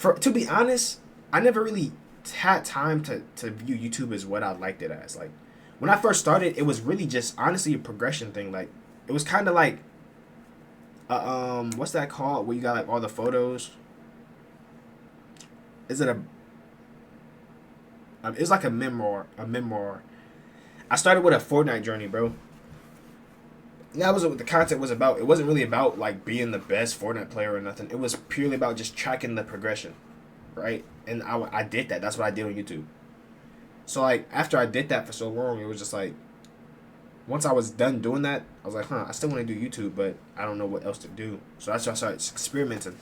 To be honest, I never really had time to view YouTube as what I liked it as. Like when I first started, it was really just honestly a progression thing. Like it was kind of like what's that called? Where you got like all the photos. Is it a? It's like a memoir. A memoir. I started with a Fortnite journey, bro. That was what the content was about. It wasn't really about like being the best Fortnite player or nothing. It was purely about just tracking the progression, right? And I did that. That's what I did on YouTube. So like after I did that for so long, it was just like once I was done doing that, I was like, I still want to do YouTube, but I don't know what else to do. So that's why I started experimenting.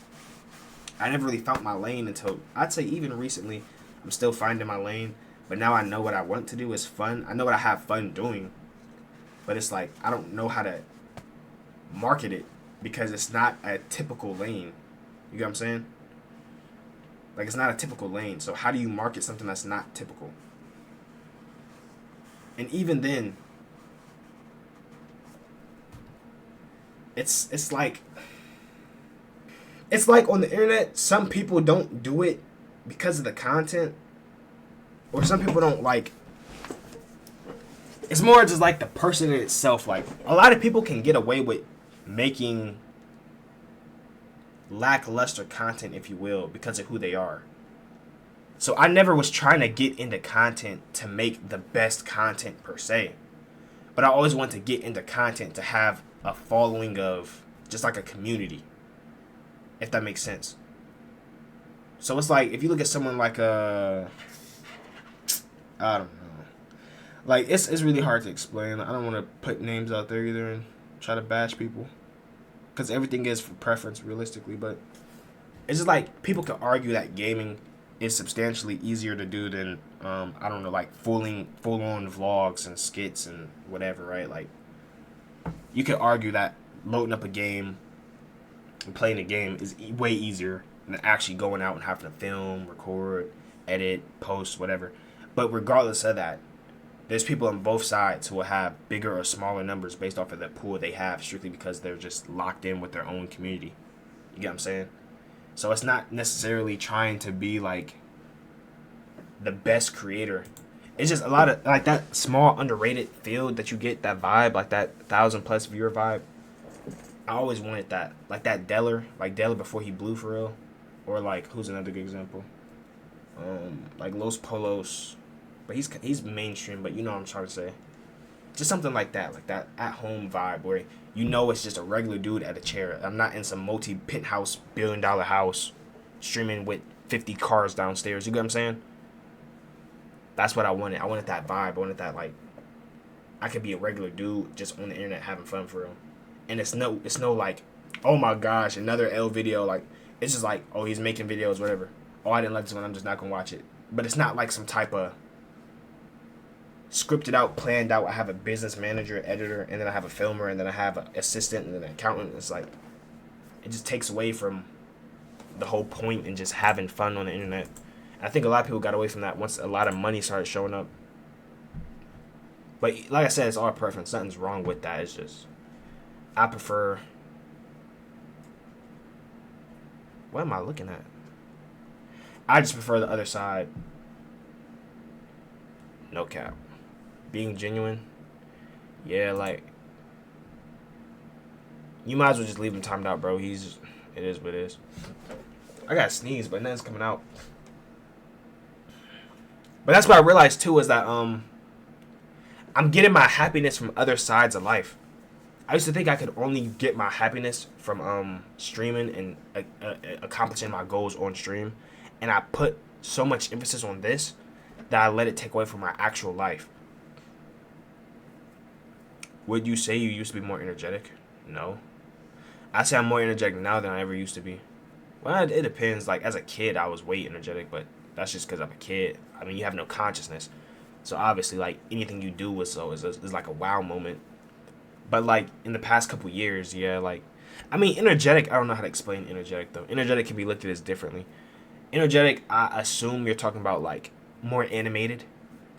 I never really found my lane until I'd say even recently. I'm still finding my lane, but now I know what I want to do is fun. I know what I have fun doing, but it's like I don't know how to market it because it's not a typical lane. You get what I'm saying? Like it's not a typical lane. So how do you market something that's not typical? And even then, it's like on the internet, some people don't do it because of the content, or some people don't like. It's more just like the person in itself. Like a lot of people can get away with making lackluster content, if you will, because of who they are. So I never was trying to get into content to make the best content per se, but I always want to get into content to have a following of just like a community, if that makes sense. So it's like if you look at someone like I don't know, like it's really hard to explain. I don't want to put names out there either and try to bash people because everything is for preference realistically, but it's just like people could argue that gaming is substantially easier to do than I don't know, like full on vlogs and skits and whatever, right? Like you could argue that loading up a game and playing a game is way easier than actually going out and having to film, record, edit, post, whatever. But regardless of that, there's people on both sides who will have bigger or smaller numbers based off of the pool they have strictly because they're just locked in with their own community. You get what I'm saying? So it's not necessarily trying to be like the best creator. It's just a lot of like that small underrated field that you get, that vibe, like that 1,000+ viewer vibe. I always wanted that, like that Deller, like Deller before he blew for real, or like who's another good example? Like Los Polos, but he's mainstream, but you know what I'm trying to say. Just something like that at home vibe where you know it's just a regular dude at a chair. I'm not in some multi penthouse $1 billion house streaming with 50 cars downstairs. You get what I'm saying? That's what I wanted. I wanted that vibe. I wanted that like I could be a regular dude just on the internet having fun for real. And it's no like, oh my gosh, another L video. Like it's just like, oh, he's making videos, whatever. Oh, I didn't like this one. I'm just not gonna watch it. But it's not like some type of scripted out, planned out. I have a business manager, editor, and then I have a filmer, and then I have an assistant, and then an accountant. It's like it just takes away from the whole point and just having fun on the internet. And I think a lot of people got away from that once a lot of money started showing up. But like I said, it's all preference. Nothing's wrong with that. It's just I prefer. What am I looking at? I just prefer the other side. No cap. Being genuine. Yeah, like you might as well just leave him timed out, bro. It is what it is. I got to sneeze, but nothing's coming out. But that's what I realized too is that I'm getting my happiness from other sides of life. I used to think I could only get my happiness from streaming and accomplishing my goals on stream, and I put so much emphasis on this that I let it take away from my actual life. Would you say you used to be more energetic? No. I say I'm more energetic now than I ever used to be. Well, it depends. Like as a kid, I was way energetic, but that's just because I'm a kid. I mean, you have no consciousness, so obviously, like anything you do is like a wow moment. But like in the past couple years, yeah, like I mean, energetic. I don't know how to explain energetic though. Energetic can be looked at as differently. Energetic, I assume you're talking about like more animated,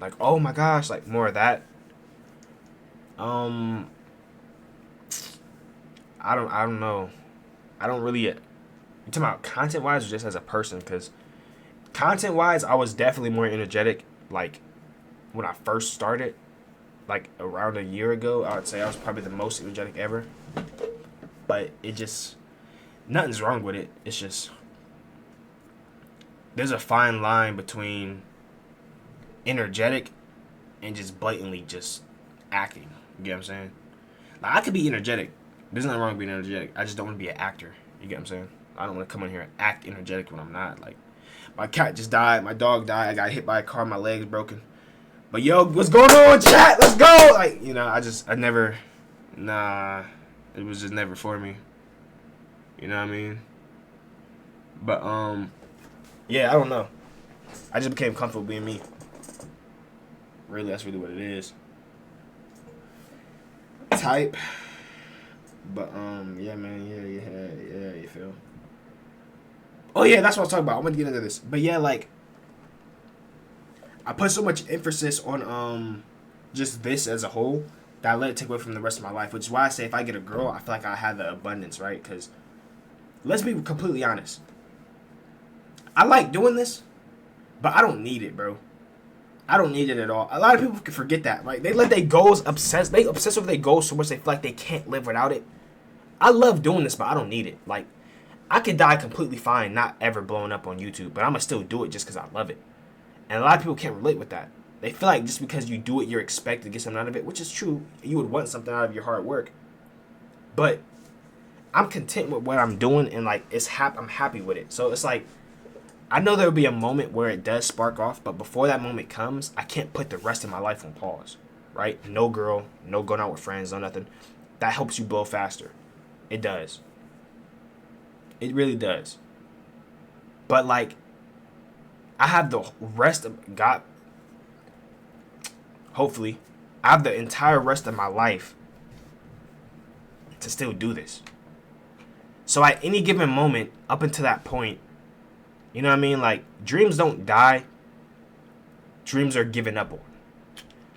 like oh my gosh, like more of that. I don't know. I don't really You talking about content wise or just as a person? Because content wise, I was definitely more energetic. Like when I first started, like around a year ago, I would say I was probably the most energetic ever. But it just nothing's wrong with it. It's just there's a fine line between energetic and just blatantly just acting. You get what I'm saying? Like I could be energetic. There's nothing wrong with being energetic. I just don't want to be an actor. You get what I'm saying? I don't want to come in here and act energetic when I'm not. Like my cat just died. My dog died. I got hit by a car. My leg's broken. But yo, what's going on, chat? Let's go. Like I never. Nah, it was just never for me. You know what I mean? But yeah, I don't know. I just became comfortable being me. Really, that's really what it is. Type. But yeah, man, yeah, you feel. Oh yeah, that's what I was talking about. I'm gonna get into this. But yeah, like I put so much emphasis on just this as a whole that I let it take away from the rest of my life. Which is why I say if I get a girl, I feel like I have the abundance, right? Because let's be completely honest. I like doing this, but I don't need it, bro. I don't need it at all. A lot of people can forget that, right? They let their goals obsess. They obsess over their goals so much they feel like they can't live without it. I love doing this, but I don't need it. Like, I could die completely fine, not ever blowing up on YouTube, but I'm gonna still do it just because I love it. And a lot of people can't relate with that. They feel like just because you do it, you're expected to get something out of it, which is true. You would want something out of your hard work. But I'm content with what I'm doing, and like I'm happy with it. So it's like I know there will be a moment where it does spark off, but before that moment comes, I can't put the rest of my life on pause, right? No girl, no going out with friends, no nothing. That helps you blow faster. It does. It really does. But like, I have the rest of God. Hopefully, I have the entire rest of my life to still do this. So at any given moment, up until that point, you know what I mean? Like, dreams don't die. Dreams are given up on.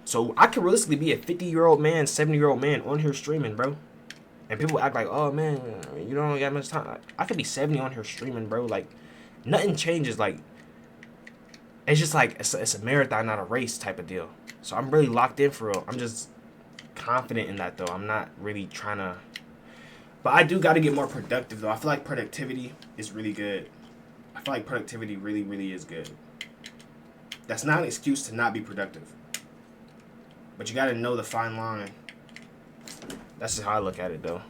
So I could realistically be a 50-year-old man, 70-year-old man on here streaming, bro. And people act like, oh, man, you don't got much time. I could be 70 on here streaming, bro. Like, nothing changes. Like, it's just like, it's a marathon, not a race type of deal. So I'm really locked in for real. I'm just confident in that, though. I'm not really trying to. But I do got to get more productive, though. I feel like productivity is really good. I feel like productivity really, really is good. That's not an excuse to not be productive. But you got to know the fine line. That's just how I look at it, though.